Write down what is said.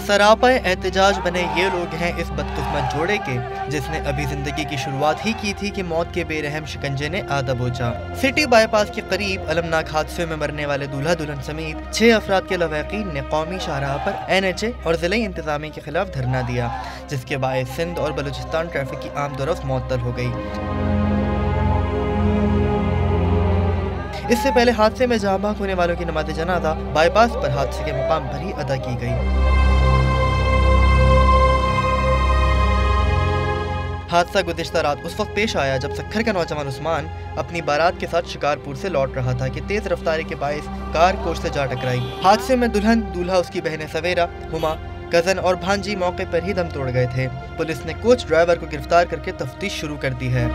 सरापा एहतजाज बने ये लोग हैं इस बदकिस्मत जोड़े के जिसने अभी जिंदगी की शुरुआत ही की थी कि मौत के बेरहम शिकंजे ने आदा बोचा। सिटी बाईपास के करीब अलमनाक हादसे में मरने वाले दूल्हा दुल्हन समेत 6 अफराद के लवाकीन ने कौमी शाहराह पर NHA और जिले इंतजामी के खिलाफ धरना दिया, जिसके बायस सिंध और बलूचिस्तान ट्रैफिक की आम दरफ्त मुअत्तल हो गई। इससे पहले हादसे में जाँ बहक होने वालों की नमाज जनाजा बाईपास पर हादसे के मुकाम पर ही अदा की गई। हादसा गुज़िश्ता रात उस वक्त पेश आया जब सक्खर का नौजवान उस्मान अपनी बारात के साथ शिकारपुर से लौट रहा था कि तेज रफ्तारी के बायस कार कोच से जा टकराई। हादसे में दुल्हन, दूल्हा, उसकी बहनें सवेरा, हुमा, कजन और भांजी मौके पर ही दम तोड़ गए थे। पुलिस ने कोच ड्राइवर को गिरफ्तार करके तफ्तीश शुरू कर दी है।